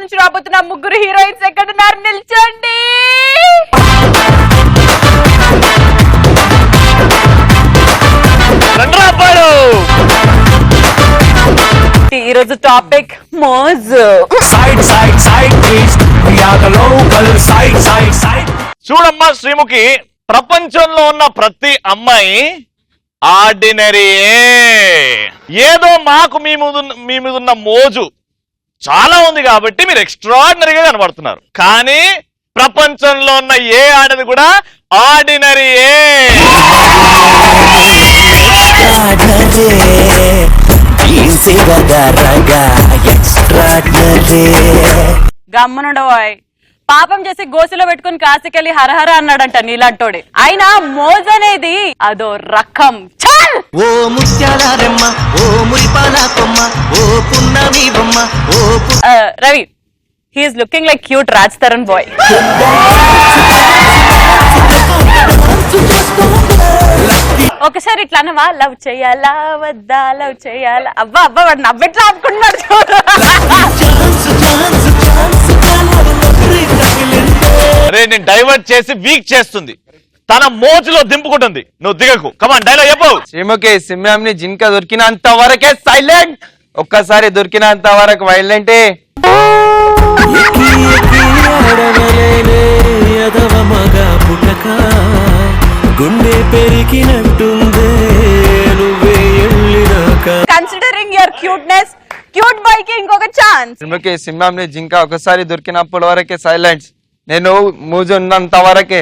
నుంచి రాబోతున్న ముగ్గురు హీరోయిన్స్ ఎక్కడున్నారు నిల్చోండి. ఈరోజు టాపిక్ మోజ్. చూడమ్మా శ్రీముఖి, ప్రపంచంలో ఉన్న ప్రతి అమ్మాయి ఆర్డినరీయే. ఏదో మాకు మీ మీద ఉన్న మోజు చాలా ఉంది కాబట్టి మీరు ఎక్స్ట్రాడినరీగా కనబడుతున్నారు. కానీ ప్రపంచంలో ఉన్న ఏ ఆడది కూడా ఆర్డినరీయే. గమ్మనుండవాయ్, పాపం చేసి గోసులో పెట్టుకుని కాశీకెళ్ళి హరహర అన్నాడంట నీలాంటోడే. అయినా మోజ్ అనేది అదో రకం. ఓ ముత్యాలమ్మ, ఓ మురిపాల కొమ్మ, ఓ పున్నమి బొమ్మ, ఓ Ravi, he's looking like cute Raj Tarun boy. ఒకసారి ఇట్లా అనవా, లవ్ చెయ్యాలా వద్దా, లవ్ చెయ్యాలా? అబ్బా అబ్బా, వాడు నవ్వెట్లా అనుకుంటున్నాడు చూడు. అరే నేను డైవర్ట్ చేసి వీక్ చేస్తుంది, తన మోజులో దింపుకుంటుంది. నువ్వు దిగకు. కమాన్ డైలాగ్ చెప్పు. శ్రీముఖి, సింహాన్ని జింక దొరికినంత వరకే సైలెంట్, ఒక్కసారి దొరికినంత వరకు వైలెంటే. గుండె పెరిగినట్టుందే నువ్వే ఎళ్ళినాక. Considering your cuteness, cute boy కి ఇంకొక ఛాన్స్. శ్రీముఖి, సింహాన్ని జింక ఒకసారి దొరికినప్పటి వరకే సైలెంట్, నేను మూజు ఉన్నంత వరకే.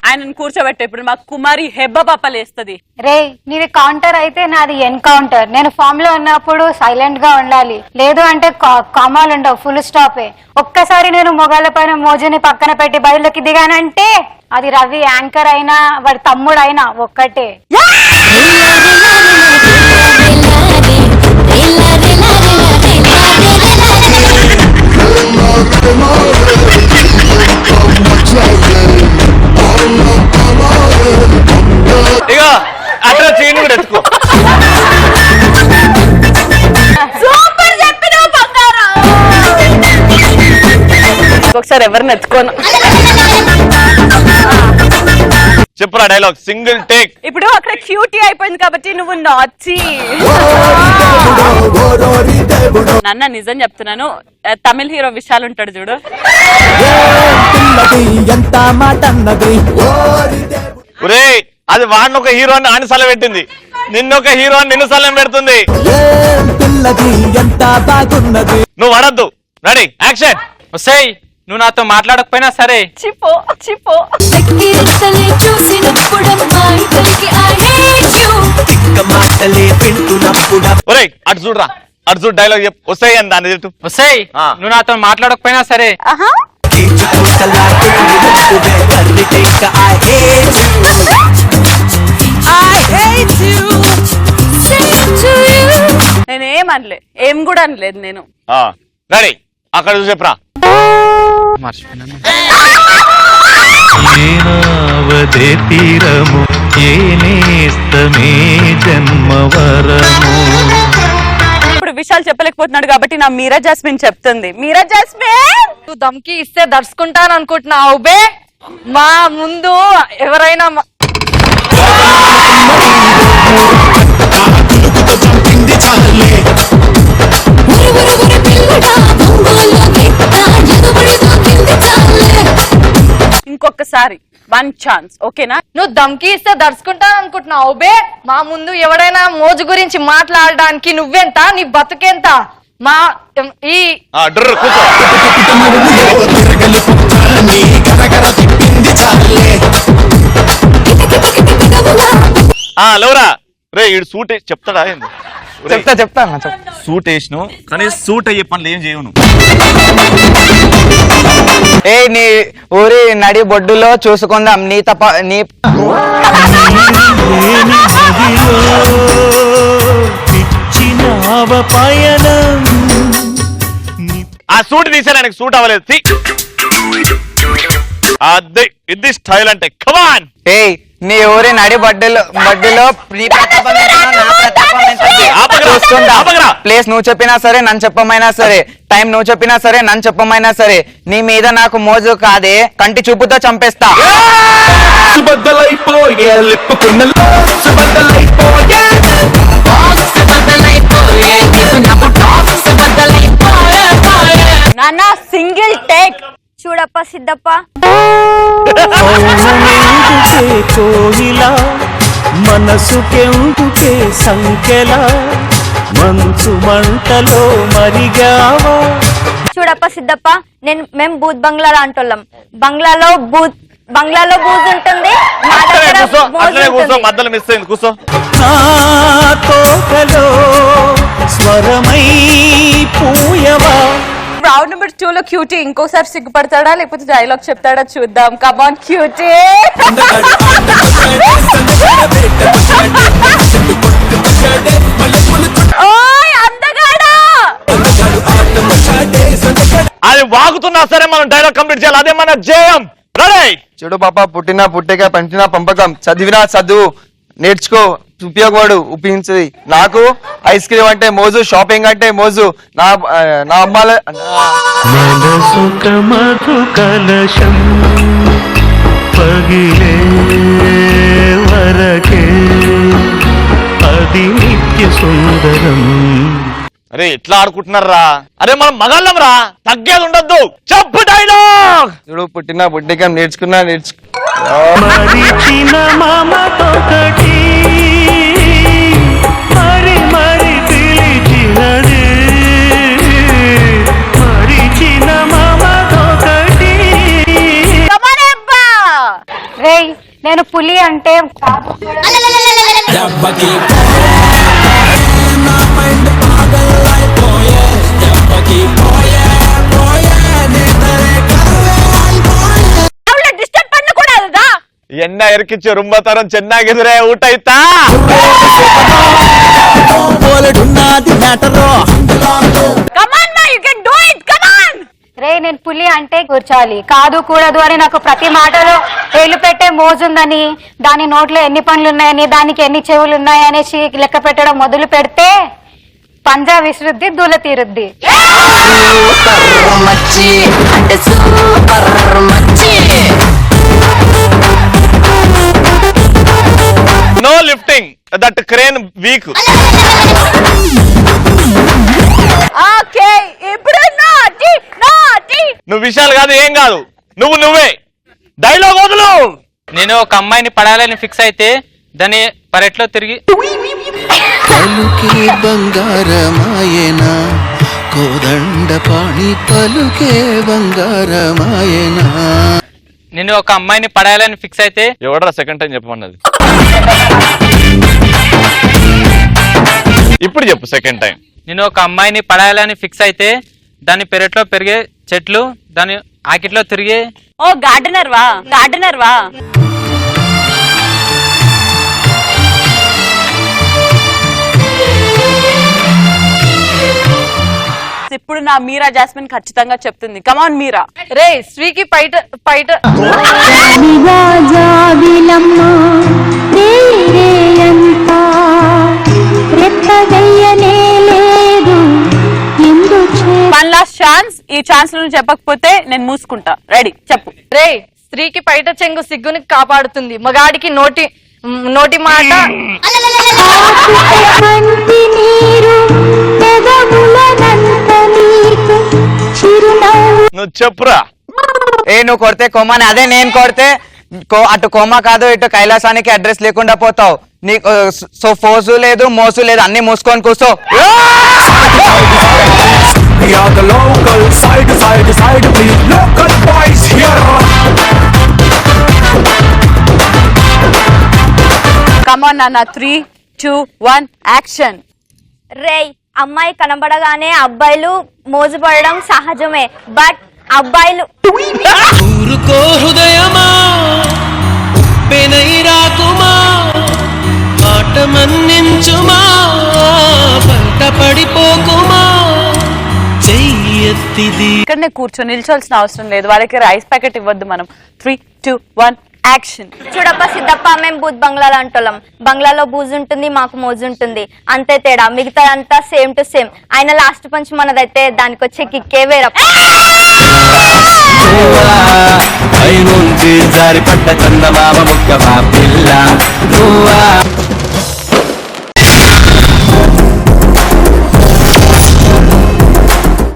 ఆయనను కూర్చోబెట్టే ఇప్పుడు మాకు కుమారి హెబ్బ పాపలేస్తుంది. రే, నీది కౌంటర్ అయితే నాది ఎన్కౌంటర్. నేను ఫామ్ లో ఉన్నప్పుడు సైలెంట్ గా ఉండాలి, లేదు అంటే కామాలు ఉండవు, ఫుల్ స్టాపే. ఒక్కసారి నేను మొగాళ్ళ పైన మోజుని పక్కన పెట్టి బయలుకి దిగానంటే అది రవి యాంకర్ అయినా వాడి తమ్ముడు అయినా ఒక్కటే. ఇక అట్లా చీని కూడా ఎత్తుకో. సూపర్ చెప్పినావు బంగారం. ఒకసారి ఎవరిని ఎత్తుకోను. చెప్పురా డైలాగ్, సింగిల్ టేక్. ఇప్పుడు అక్కడ క్యూటీ అయిపోయింది కాబట్టి నువ్వు నాచి. నాన్న నిజం చెప్తున్నాను, తమిళ హీరో విశాల్ ఉంటాడు చూడు, ఒరే అది వాడిని ఒక హీరోని ఆని సలం పెట్టింది, నిన్నొక హీరోని నిన్ను సలం పెడుతుంది. నువ్వు వడద్దు. Ready action. వస్తాయి, నువ్వు నాతో మాట్లాడకపోయినా సరే. చిపో చిపో. ఒరే అటు చూడరా, అటు చూడు, డైలాగ్ చెప్పు. వస్తాయి అని దాన్ని తిట్టు. వస్తాయి, నువ్వు నాతో మాట్లాడకపోయినా సరే. నేనేం అనలే, ఏం కూడా అనలేదు నేను. రెడీ, అక్కడ చూసి చెప్పురా. ఏనావదే తీరము ఏనేస్తమే జన్మవరము. ఇప్పుడు విశాల్ చెప్పలేకపోతున్నాడు కాబట్టి నా మీరా జాస్మిన్ చెప్తుంది. మీరా జాస్మిన్, నువ్వు దమ్కి ఇస్తే దర్శకుంటాను అనుకుంటున్నావు బే. మా ముందు ఎవరైనా ఇంకొకసారి వన్ ఛాన్స్, ఓకేనా? నువ్వు దమ్కి ఇస్తే దర్శకుంటాను అనుకుంటున్నావు బే. మా ముందు ఎవడైనా మోజు గురించి మాట్లాడడానికి నువ్వెంత, నీ బతుకెంత? మా ఈ లేవరా రే, ఈడు సూట్ చెప్తాడా? చెప్తా సూట్ వేసిను కానీ సూట్ అయ్యే పనులు ఏం చేయను. ఏ నీ ఊరి నడి బొడ్డులో చూసుకుందాం నీ తప్ప నీ. ఆ సూట్ తీసాను, ఆయనకు సూట్ అవ్వలేదు. అదే ఇది స్టైల్ అంటే కమాన్. ఏయ్ నీ ఊరి నడి బడ్డీలో నీ ప్రతాపం ఎంతనో నా ప్రతాపం ఎంతనో చూస్తుందా? ప్లేస్ నువ్వు చెప్పినా సరే నన్ను చెప్పమైనా సరే, టైం నువ్వు చెప్పినా సరే నన్ను చెప్పమైనా సరే, నీ మీద నాకు మోజు కాదే, కంటి చూపుతో చంపేస్తా. నాన్న సింగిల్ టేక్ చూడప్ప సిద్ధప్ప. మౌనమెందుకే కోయిలా మనసుకెందుకే సంకెలా మంచు మంటలో మరిగావా. చూడప్ప సిద్ధప్ప, మేము బూత్ బంగ్లాలో అంటోళ్ళం. బంగ్లాలో బూజ్ ఉంటుంది, మా దగ్గర కూర్చో, మోజు అట్లనే కూర్చో, ఉంటుంది. మధ్యలో మిస్ అయింది కూర్చో. నా తోటలో స్వరమై పూయవా. రౌండ్ నెంబర్ 2 లో క్యూటీ ఇంకోసారి సిగ్గుపడతాడా లేకపోతే డైలాగ్ చెప్తాడా చూద్దాం. కమాన్ క్యూటీ. ఓయ్ అందగాడా. అది వాగుతున్నా సరే మనం డైలాగ్ కంప్లీట్ చేయాలి, అదే మన జయం. రెడీ? చూడు పాప, పుట్టినా పుట్టిక, పంచినా పంపకం, చదివినా చదువు, నేర్చుకో ఉపయోగపడు ఉపయోగించి. నాకు ఐస్ క్రీమ్ అంటే మోజు, షాపింగ్ అంటే మోజు. నా అమ్మాల మనసుక మధు కలశం పగిలే వరకే అది నిత్య సుందరం. అరే ఎట్లా ఆడుకుంటున్నారా? అరే మనం మగాళ్ళం రా, తగ్గేది ఉండద్దు. చెప్పు డైలాగ్. చూడు పుట్టినా పుట్టిక, నేర్చుకున్నా మరిచిన మమతొకటి మరి మరి పిలిచినది, మరిచిన మమతొకటి. రేయ్ నేను పులి అంటే డిస్టర్బ్ பண்ணக்கூடாதுதா. என்ன இறக்கிச்சு ரொம்ப தரம் ಚೆನ್ನಾಗಿದ್ರೆ ಊಟ ಆಯ್ತಾ? కమాన్ మా యు కెన్ డు ఇట్. కమాన్. రే నేను పులి అంటే కూర్చోాలి, కాదు కూడదు అని నాకు ప్రతి మాటలో ఏలు పెట్టే మోజుందని, దాని నోట్లో ఎన్ని పనులు ఉన్నాయని, దానికి ఎన్ని చెవులు ఉన్నాయనేసి లెక్క పెట్టడం మొదలు పెడితే పంజా విసురుద్ది, దూల తీరుద్ది. No lifting, that crane week. Okay ఇప్పుడు నాటి నాటి. నువ్వు విషయాలు కాదు, ఏం కాదు, నువ్వే డైలాగ్ వదులు. నేను ఒక అమ్మాయిని పడాలని ఫిక్స్ అయితే దాని పరెట్లో తిరిగి పలుకే బంగారమాయనా కోదండ పాణి పలుకే బంగారమాయనా. నేను ఒక అమ్మాయిని పడాలని ఫిక్స్ అయితే ఎవడరా సెకండ్ టైం చెప్పమన్నది? ఇప్పుడు చెప్పు సెకండ్ టైం. నేను ఒక అమ్మాయిని పడాలని ఫిక్స్ అయితే దాని పెరట్లో పెరిగే చెట్లు దాని ఆకిట్లో తిరిగే. ఓ గార్డెనర్ వా. ఇప్పుడు నా మీరా జాస్మిన్ ఖచ్చితంగా చెప్తుంది. కమాన్ మీరా. రే శ్రీకి పైట వన్ లాస్ట్ ఛాన్స్. ఈ ఛాన్స్ నువ్వు చెప్పకపోతే నేను మూసుకుంటా. రెడీ చెప్పు. రే స్త్రీకి పైట చెంగు సిగ్గుని కాపాడుతుంది, మగాడికి నోటి మాట. నువ్వు చెప్పురా. నువ్వు కొడితే కోమాని, అదే నేను కొడితే అటు కోమా కాదు ఇటు కైలాసానికి అడ్రస్ లేకుండా పోతావు. నీకు సో ఫోజు లేదు మోసు లేదు, అన్ని మూసుకొని కూర్చో. కమాన్ నాన్న. 3, 2, 1 యాక్షన్. రేయ్ అమ్మాయి కనబడగానే అబ్బాయిలు మోజు పడడం సహజమే, బట్ అబ్బాయిలు ఊరుకో హృదయమా ఉప్పెనై రాకుమా మాట మన్నించుమా బయట పడిపోకుమా చెయ్యి ఎత్తిది ఇక్కడనే కూర్చొని నిల్చోవాల్సిన అవసరం లేదు, వాళ్ళకి రైస్ ప్యాకెట్ ఇవ్వద్దు మనం. 3, 2, 1 యాక్షన్. చూడప్ప సిద్ధప్ప మేము బూత్ బంగ్లాలో అంటోళ్ళం. బంగ్లాలో బూజు ఉంటుంది, మాకు మోజు ఉంటుంది, అంతే తేడా. మిగతా అంతా సేమ్ టు సేమ్. ఆయన లాస్ట్ పంచ్ మనదైతే దానికి వచ్చే కిక్కే వేరప్ప. పైనుంచి జారి పడ్డ చందమామ ముక్క మా పిల్ల